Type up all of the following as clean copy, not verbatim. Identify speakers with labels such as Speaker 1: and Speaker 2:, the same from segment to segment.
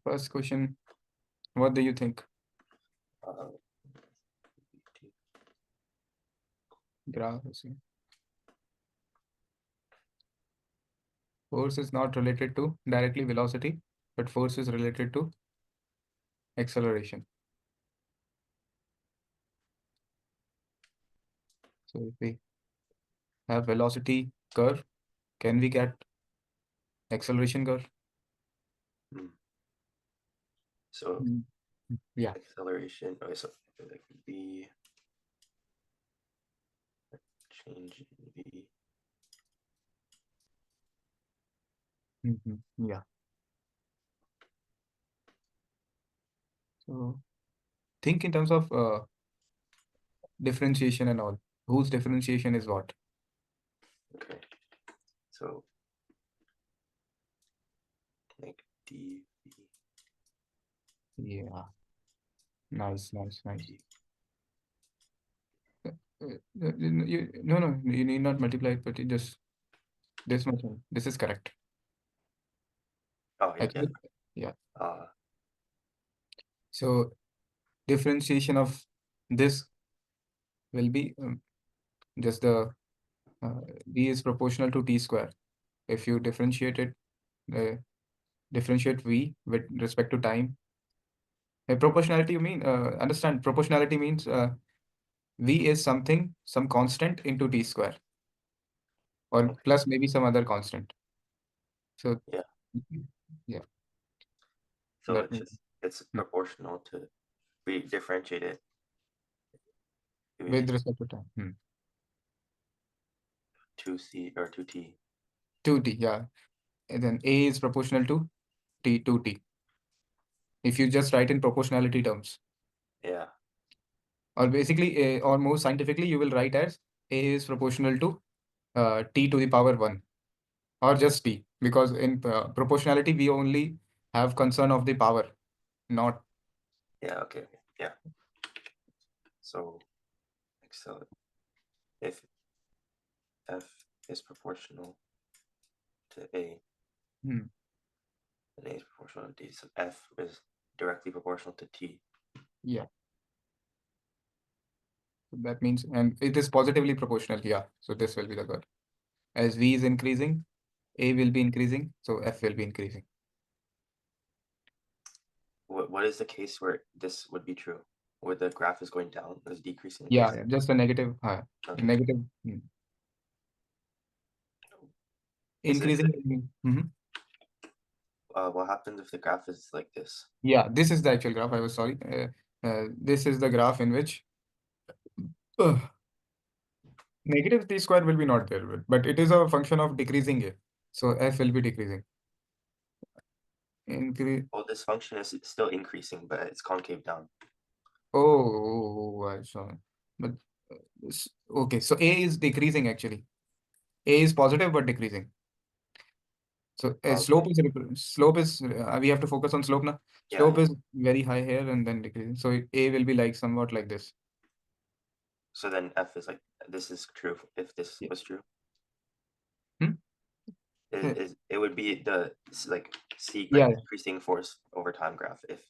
Speaker 1: First question, what do you think? Graph. Force is not related to directly velocity, but force is related to acceleration. So if we have velocity curve, can we get acceleration curve?
Speaker 2: So
Speaker 1: Yeah.
Speaker 2: acceleration. Okay, so that could be change in v.
Speaker 1: Yeah. So think in terms of differentiation and all. Whose differentiation is what?
Speaker 2: Okay. So like dv.
Speaker 1: Yeah. Nice. No, you need not multiply it, but you just this much. This is correct.
Speaker 2: Oh yeah,
Speaker 1: Actually, yeah. So differentiation of this will be just the v is proportional to t square. If you differentiate it, differentiate v with respect to time. Proportionality, you mean? Understand? Proportionality means v is something, some constant into t square, or
Speaker 2: okay.
Speaker 1: plus maybe some other constant. So
Speaker 2: Yeah.
Speaker 1: yeah.
Speaker 2: So
Speaker 1: That means
Speaker 2: it's proportional to, we differentiate it
Speaker 1: with respect to time.
Speaker 2: 2c or 2t.
Speaker 1: 2t, yeah. And then a is proportional to t, 2t. If you just write in proportionality terms.
Speaker 2: Yeah.
Speaker 1: Or basically, or more scientifically, you will write as a is proportional to t to the power 1, or just t, because in proportionality, we only have concern of the power, not.
Speaker 2: Yeah, okay. Yeah. So if f is proportional to a,
Speaker 1: Hmm.
Speaker 2: then a is proportional to d. So f is directly proportional to t.
Speaker 1: Yeah. That means, and it is positively proportional. Yeah. So this will be the curve. As v is increasing, a will be increasing, so f will be increasing.
Speaker 2: What is the case where this would be true? Where the graph is going down, is decreasing?
Speaker 1: Yeah, just a negative,
Speaker 2: Okay.
Speaker 1: negative.
Speaker 2: Is it,
Speaker 1: Increasing.
Speaker 2: what happens if the graph is like this?
Speaker 1: Yeah, this is the actual graph. I was sorry. This is the graph in which negative t square will be not there, but it is a function of decreasing a. So f will be decreasing. Increase.
Speaker 2: Well, this function is still increasing, but it's concave down.
Speaker 1: I saw. But okay, so a is decreasing actually. A is positive but decreasing. So slope is we have to focus on slope now. Slope
Speaker 2: Yeah.
Speaker 1: is very high here and then decreasing. So a will be like somewhat like this.
Speaker 2: So then f is like, this is true if this
Speaker 1: Yeah.
Speaker 2: was true.
Speaker 1: Hmm?
Speaker 2: It would be the like
Speaker 1: Yeah.
Speaker 2: decreasing force over time graph if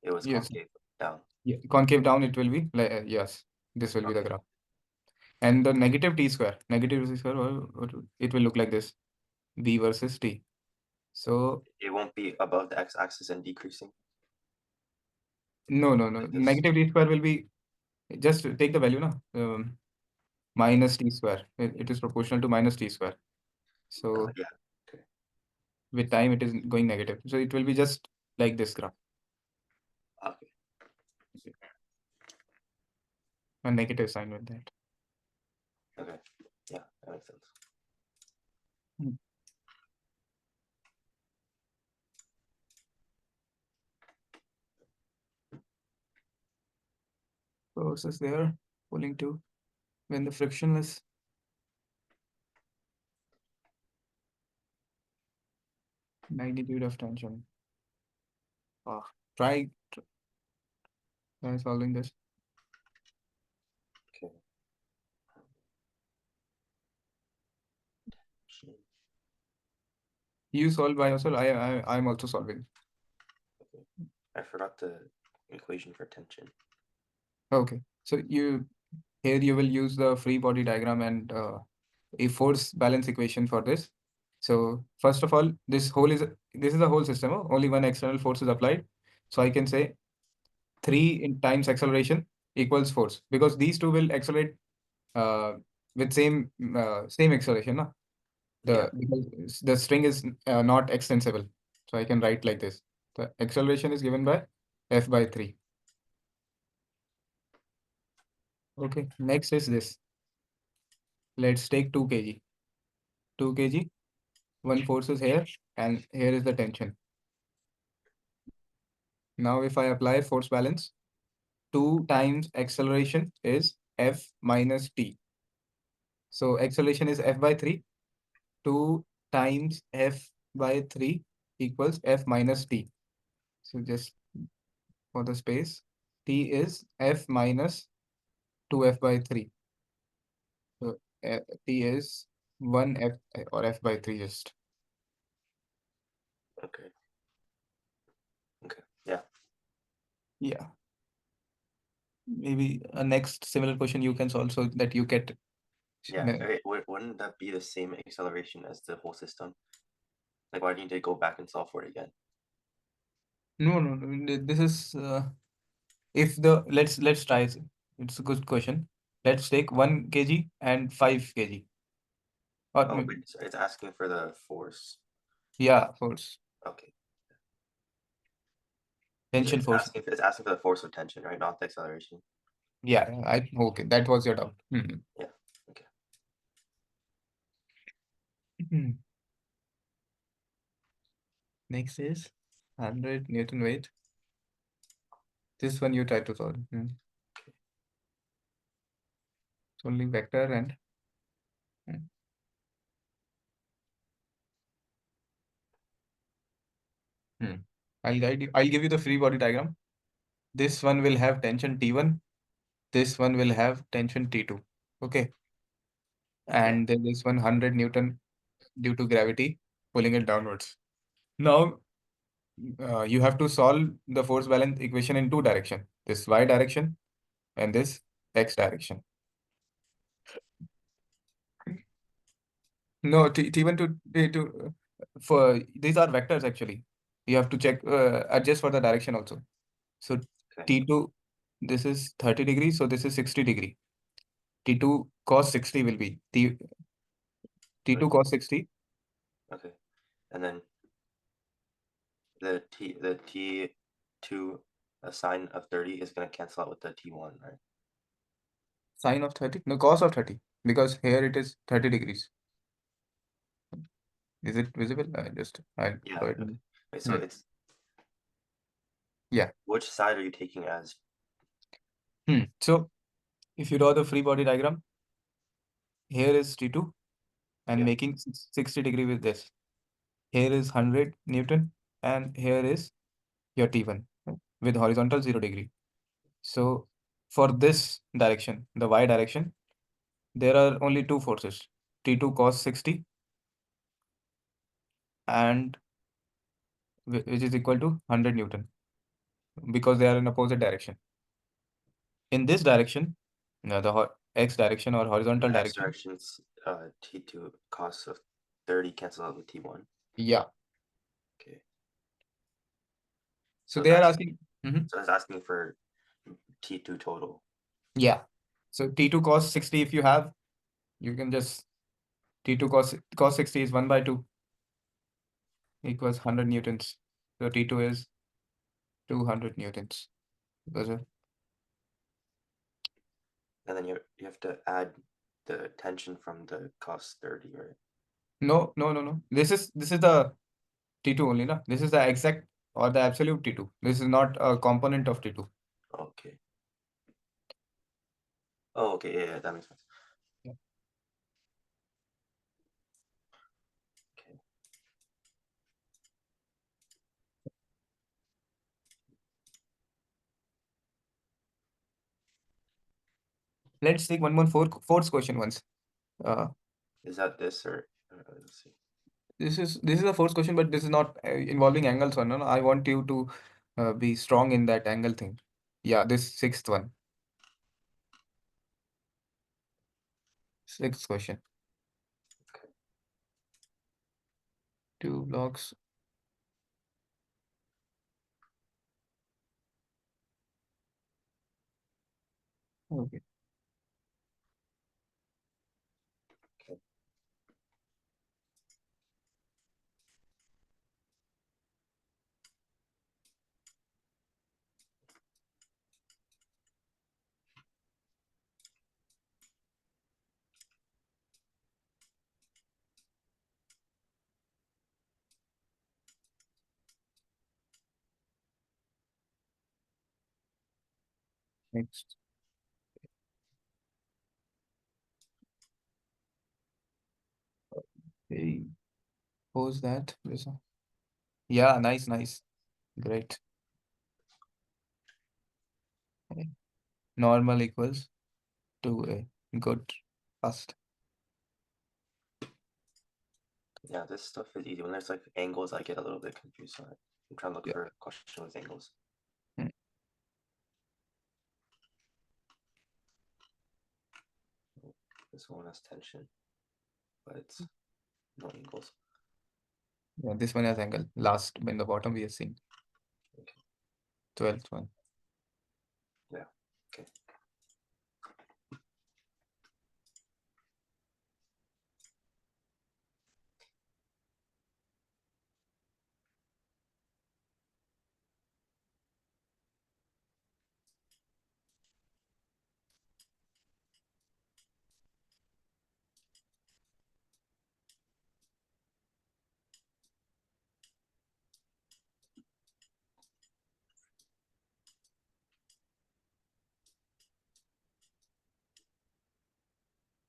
Speaker 2: it was
Speaker 1: Yes.
Speaker 2: concave down.
Speaker 1: Yeah. Concave down, it will be like yes. This will be the
Speaker 2: Okay.
Speaker 1: graph. And the negative t square, it will look like this. V versus t. So
Speaker 2: It won't be above the x-axis and decreasing.
Speaker 1: no.
Speaker 2: Like this.
Speaker 1: Negative t square will be just take the value now. Minus t square. It is proportional to minus t square. So
Speaker 2: Yeah. Okay.
Speaker 1: with time it is going negative. So it will be just like this graph.
Speaker 2: Okay.
Speaker 1: A negative sign with that.
Speaker 2: Okay. Yeah, that makes sense.
Speaker 1: Forces there pulling to when the frictionless magnitude of tension. Try solving this.
Speaker 2: Okay.
Speaker 1: You solve by yourself. I'm also solving.
Speaker 2: I forgot the equation for tension.
Speaker 1: Okay, so here you will use the free body diagram and a force balance equation for this. So first of all, this is a whole system. Only one external force is applied. So I can say 3 in times acceleration equals force, because these two will accelerate uh, with same acceleration. No?
Speaker 2: Yeah.
Speaker 1: Because the string is not extensible. So I can write like this. The acceleration is given by F by 3. Okay, next is this. Let's take 2 kg. 2 kg, one force is here, and here is the tension. Now, if I apply force balance, 2 times acceleration is F minus T. So acceleration is F by 3. 2 times F by 3 equals F minus T. So just for the space, T is F minus 2F by 3. So T is 1F or F by 3 just.
Speaker 2: Okay. Okay. Yeah.
Speaker 1: Yeah. Maybe a next similar question you can solve so that you get.
Speaker 2: Yeah. Okay. Wouldn't that be the same acceleration as the whole system? Like, why do you need to go back and solve for it again?
Speaker 1: No, no, no. This is if the let's try. It's a good question. Let's take 1 kg and 5 kg. Or
Speaker 2: Oh, but it's asking for the force.
Speaker 1: yeah, force,
Speaker 2: Okay.
Speaker 1: tension force.
Speaker 2: It's asking for the force of tension, right? Not the acceleration.
Speaker 1: Yeah, I okay. That was your doubt.
Speaker 2: Yeah. Okay.
Speaker 1: Mhm. Next is 100 Newton weight. This one you try to solve. It's only vector and hmm. Hmm. I'll guide you. I'll give you the free body diagram. This one will have tension T1. This one will have tension T2. Okay.
Speaker 2: Yeah.
Speaker 1: And then this one 100 Newton due to gravity pulling it downwards. Now you have to solve the force balance equation in two direction. This y direction and this x direction. No, T1 to T2 for these are vectors actually. You have to check adjust for the direction also. So
Speaker 2: Okay.
Speaker 1: T2, this is 30 degrees, so this is 60 degree. T2 cos 60 will be T2 cos 60.
Speaker 2: Okay. And then the T2 sine of 30 is gonna cancel out with the T1, right?
Speaker 1: Sine of 30, no, cos of 30, because here it is 30 degrees. Is it visible? I
Speaker 2: Yeah.
Speaker 1: draw it.
Speaker 2: Okay. Wait, so
Speaker 1: Hmm.
Speaker 2: it's
Speaker 1: Yeah.
Speaker 2: which side are you taking as?
Speaker 1: So if you draw the free body diagram, here is T2 and
Speaker 2: Yeah.
Speaker 1: making 60 degree with this. Here is 100 Newton and here is your T1 with horizontal 0 degree. So for this direction, the y direction, there are only two forces, T2 cos 60 and which is equal to 100 Newton, because they are in opposite direction. In this direction, the x direction or
Speaker 2: In
Speaker 1: horizontal
Speaker 2: the x
Speaker 1: direction.
Speaker 2: directions, T2 cos of 30 cancel out with T1.
Speaker 1: Yeah.
Speaker 2: Okay.
Speaker 1: So
Speaker 2: So it's
Speaker 1: they are
Speaker 2: asking
Speaker 1: asking. Mhm.
Speaker 2: so it's asking for T2 total.
Speaker 1: Yeah. So T2 cos 60, if you have, you can just T2 cos 60 is 1 by 2 equals 100 newtons. So T2 is 200 newtons. Those are-
Speaker 2: And then you have to add the tension from the cos 30, right?
Speaker 1: No, no, no, no. This is the T2 only, no? This is the exact or the absolute T2. This is not a component of T2.
Speaker 2: Okay. Oh, okay, yeah, that makes sense.
Speaker 1: Yeah.
Speaker 2: Okay.
Speaker 1: Let's take one more force question once. Uh,
Speaker 2: Is that this or let's see.
Speaker 1: this is a force question, but this is not involving angles or no. I want you to be strong in that angle thing. Yeah, this sixth one. Sixth question. Two blocks. Okay. Next. Hey, who's that? Yeah, nice, nice. Great. Okay. Normal equals 2a. Good. Fast.
Speaker 2: Yeah, this stuff is easy. When there's like angles, I get a little bit confused. So I'm trying to look
Speaker 1: Yeah.
Speaker 2: for a question with angles.
Speaker 1: Hmm.
Speaker 2: This one has tension, but it's no angles.
Speaker 1: Yeah, this one has angle. Last in the bottom we have seen.
Speaker 2: Okay.
Speaker 1: 12th one.
Speaker 2: Yeah. Okay.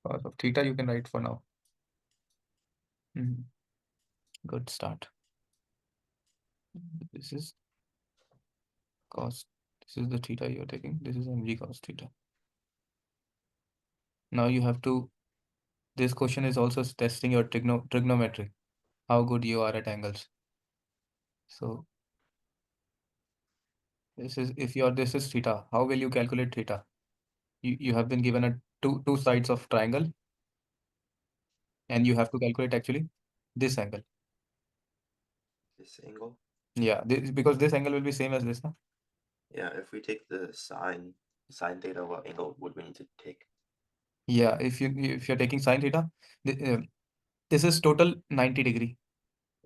Speaker 1: Cos of theta you can write for now. Mhm. Good start. This is cos. This is the theta you're taking. This is mg cos theta. Now you have to. This question is also testing your trigonometry, how good you are at angles. So this is if your this is theta, how will you calculate theta? You have been given a two sides of triangle, and you have to calculate actually this angle.
Speaker 2: This angle.
Speaker 1: Yeah, because this angle will be same as this, no?
Speaker 2: Yeah, if we take the sine theta, what angle would we need to take?
Speaker 1: Yeah, if you're taking sine theta, this is total 90 degree.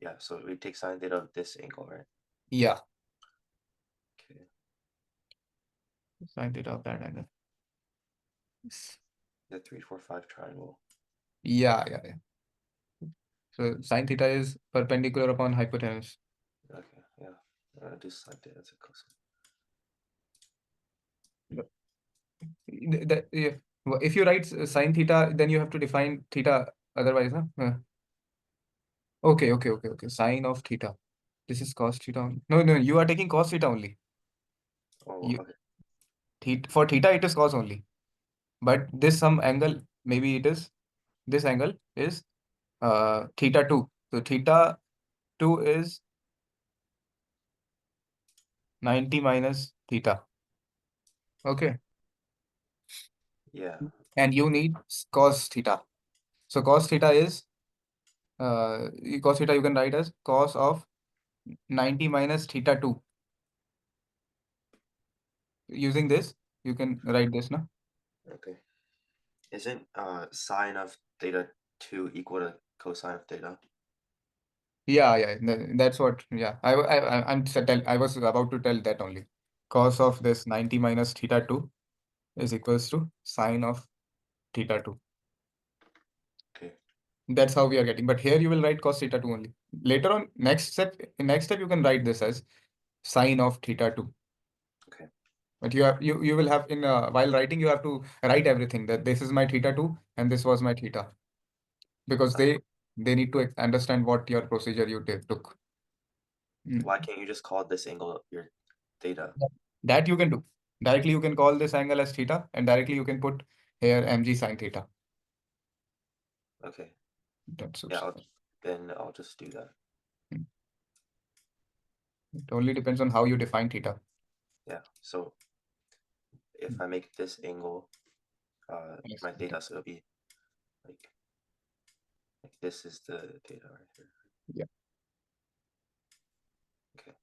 Speaker 2: Yeah, so we take sine theta of this angle, right?
Speaker 1: Yeah,
Speaker 2: Okay.
Speaker 1: sine theta of that angle. Yes.
Speaker 2: The 3, 4, 5 triangle.
Speaker 1: Yeah, yeah, yeah. So sine theta is perpendicular upon hypotenuse.
Speaker 2: Okay, yeah. Do sine theta as a cosine.
Speaker 1: Yeah. If you write sine theta, then you have to define theta otherwise, huh? Okay, okay, okay, okay. Sine of theta. This is cos theta. No, no, you are taking cos theta only.
Speaker 2: Oh,
Speaker 1: You
Speaker 2: okay.
Speaker 1: for theta it is cos only. But this some angle, maybe it is this angle is theta 2. So theta 2 is 90 minus theta. Okay.
Speaker 2: Yeah.
Speaker 1: And you need cos theta. So cos theta is cos theta you can write as cos of 90 minus theta 2. Using this, you can write this now.
Speaker 2: Okay. Isn't sine of theta 2 equal to cosine of theta?
Speaker 1: Yeah, yeah, that's what. Yeah, I was about to tell that only. Cos of this 90 minus theta 2 is equals to sine of theta 2.
Speaker 2: Okay.
Speaker 1: That's how we are getting. But here you will write cos theta 2 only. Later on, next step you can write this as sine of theta 2.
Speaker 2: Okay.
Speaker 1: But you will have in while writing you have to write everything that this is my theta 2 and this was my theta, because
Speaker 2: Uh,
Speaker 1: they need to understand what your procedure you took. Mm.
Speaker 2: why can't you just call this angle your theta?
Speaker 1: That you can do. Directly you can call this angle as theta, and directly you can put here mg sine theta.
Speaker 2: Okay.
Speaker 1: That
Speaker 2: Yeah,
Speaker 1: suits.
Speaker 2: then I'll just do that.
Speaker 1: Mm. It only depends on how you define theta.
Speaker 2: Yeah. So if I make this angle
Speaker 1: Yes,
Speaker 2: my
Speaker 1: theta.
Speaker 2: theta, so it'll be like this is the theta right here.
Speaker 1: Yeah.
Speaker 2: Okay.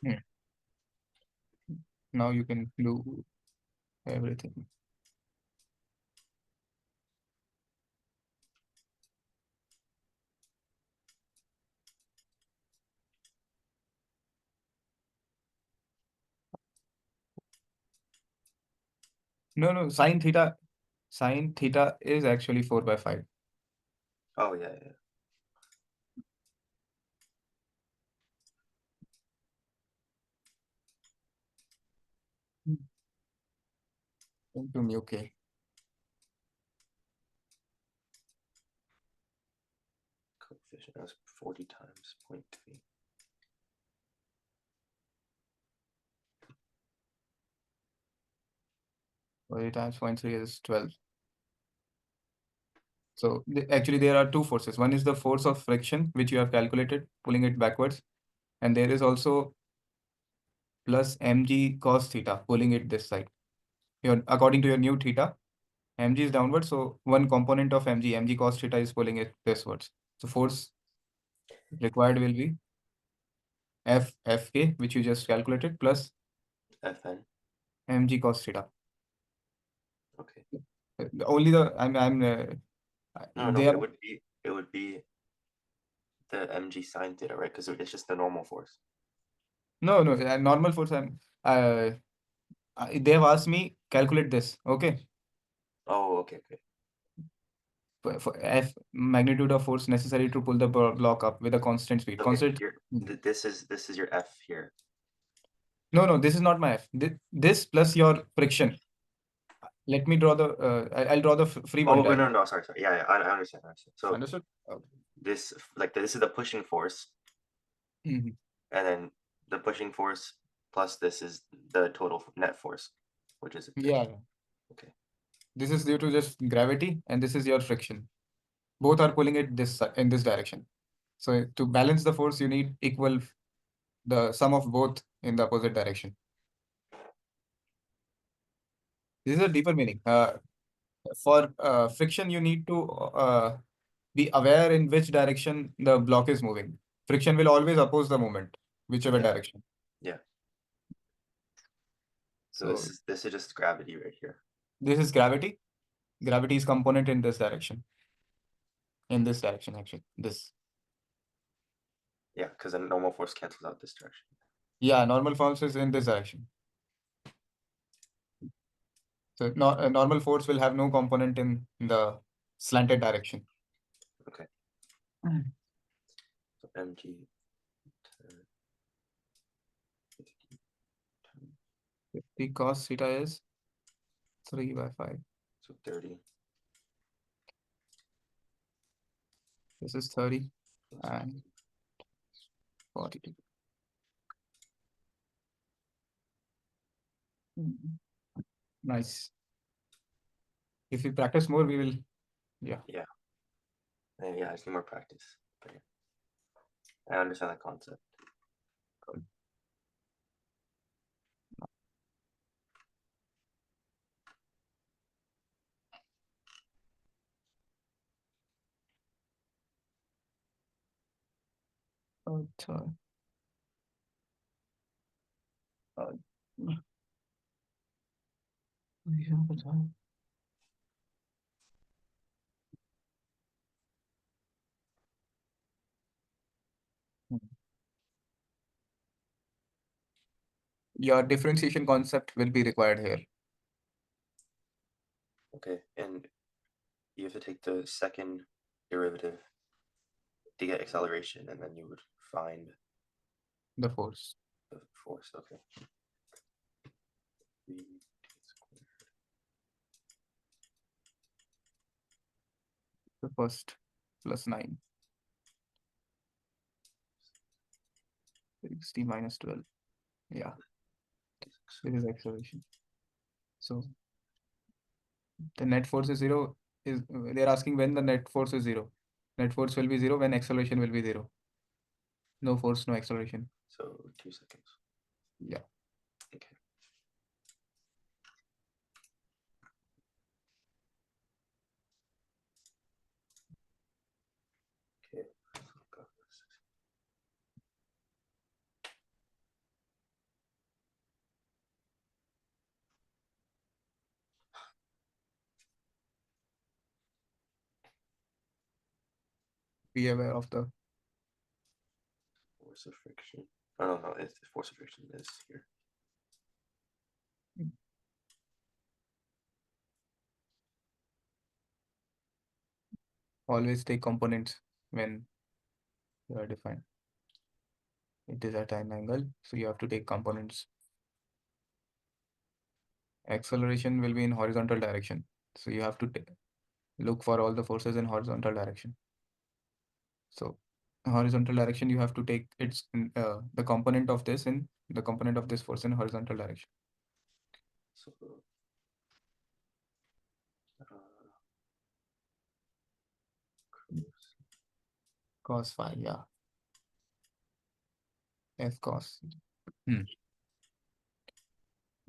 Speaker 1: Hmm. Now you can do everything. No, no, sine theta is actually 4/5.
Speaker 2: Oh yeah, yeah.
Speaker 1: Into mu k.
Speaker 2: Coefficient was 40 times 0.3.
Speaker 1: 40 times 0.3 is 12. So actually there are two forces. One is the force of friction, which you have calculated, pulling it backwards. And there is also plus mg cos theta, pulling it this side. According to your new theta, mg is downward. So one component of mg cos theta is pulling it westwards. So force required will be Fk, which you just calculated, plus
Speaker 2: Fn.
Speaker 1: mg cos theta.
Speaker 2: Okay.
Speaker 1: Only the
Speaker 2: No,
Speaker 1: they
Speaker 2: no,
Speaker 1: are
Speaker 2: it would be the mg sine theta, right? Because it's just the normal force.
Speaker 1: no, normal force. They have asked me calculate this. Okay,
Speaker 2: Oh, okay, okay.
Speaker 1: for F magnitude of force necessary to pull the block up with a constant speed.
Speaker 2: Okay,
Speaker 1: Constant.
Speaker 2: this is your F here.
Speaker 1: No, no, this is not my F. This plus your friction. Let me draw the. I'll draw the free body
Speaker 2: Oh, no,
Speaker 1: diagram.
Speaker 2: no, sorry, sorry. Yeah, yeah, I understand, I understand. So
Speaker 1: Understood? Okay.
Speaker 2: this is the pushing force,
Speaker 1: Mhm.
Speaker 2: and then the pushing force plus this is the total net force, which is
Speaker 1: Yeah, yeah.
Speaker 2: okay.
Speaker 1: This is due to just gravity, and this is your friction. Both are pulling it in this direction. So to balance the force, you need equal the sum of both in the opposite direction. This is a deeper meaning. For friction, you need to be aware in which direction the block is moving. Friction will always oppose the movement, whichever
Speaker 2: Yeah,
Speaker 1: direction.
Speaker 2: yeah. So
Speaker 1: So
Speaker 2: this is just gravity right here.
Speaker 1: this is gravity. Gravity is component in this direction. In this direction, actually. This.
Speaker 2: Yeah, because the normal force cancels out this direction.
Speaker 1: Yeah, normal force is in this direction. So no, normal force will have no component in the slanted direction.
Speaker 2: Okay.
Speaker 1: Mm.
Speaker 2: So mg
Speaker 1: 50 cos theta is 3/5.
Speaker 2: so 30
Speaker 1: This is 30
Speaker 2: plus
Speaker 1: and 42. Mm. Nice. If we practice more, we will. Yeah.
Speaker 2: yeah. Yeah, I just need more practice. But yeah, I understand the concept.
Speaker 1: अच्छा, यहाँ पर था। Your differentiation concept will be required here.
Speaker 2: Okay, and you have to take the second derivative to get acceleration, and then you would find
Speaker 1: The force.
Speaker 2: the force. Okay.
Speaker 1: first plus 9. 60 minus 12. Yeah, this is acceleration. So the net force is 0. They're asking when the net force is 0. Net force will be 0 when acceleration will be 0. No force, no acceleration.
Speaker 2: So 2 seconds.
Speaker 1: Yeah.
Speaker 2: Okay. Okay.
Speaker 1: Be aware of the
Speaker 2: Force of friction. I don't know if the force of friction is here.
Speaker 1: always take components when you are defined. It is at an angle, so you have to take components. Acceleration will be in horizontal direction, so you have to look for all the forces in horizontal direction. So horizontal direction, you have to take the component of this in the component of this force in horizontal direction.
Speaker 2: So
Speaker 1: Cos phi, yeah. F cos.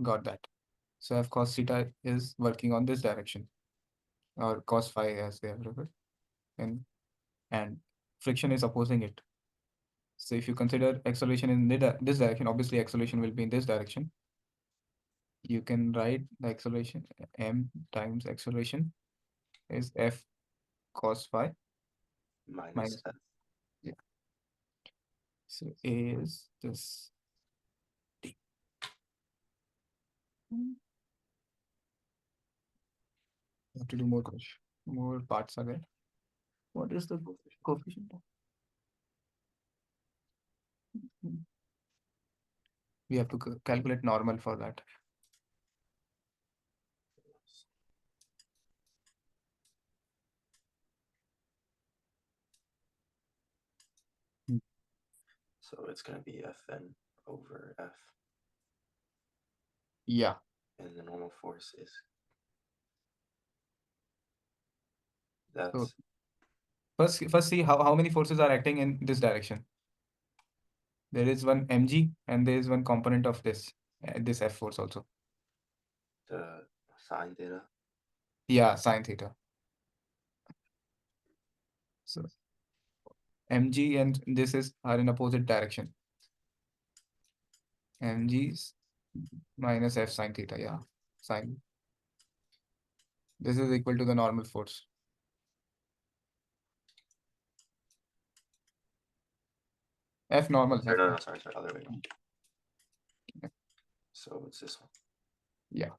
Speaker 1: Got that. So F cos theta is working on this direction, or cos phi as they have referred, and friction is opposing it. So if you consider acceleration in this direction, obviously acceleration will be in this direction. You can write the acceleration m times acceleration is F cos phi
Speaker 2: minus
Speaker 1: minus.
Speaker 2: F.
Speaker 1: Yeah. So A is this D. You have to do more parts are there. What is the coefficient? We have to calculate normal for that.
Speaker 2: So it's going to be Fn over F.
Speaker 1: Yeah.
Speaker 2: And the normal force is
Speaker 1: So
Speaker 2: that's
Speaker 1: first see how many forces are acting in this direction. There is one mg and there is one component of this F force also.
Speaker 2: the sine theta.
Speaker 1: Yeah, sine theta. So mg and this are in opposite direction. Mg minus F sine theta. Yeah, sine. This is equal to the normal force. F normal.
Speaker 2: Or no, sorry, other way.
Speaker 1: Yeah.
Speaker 2: So it's this one.
Speaker 1: Yeah.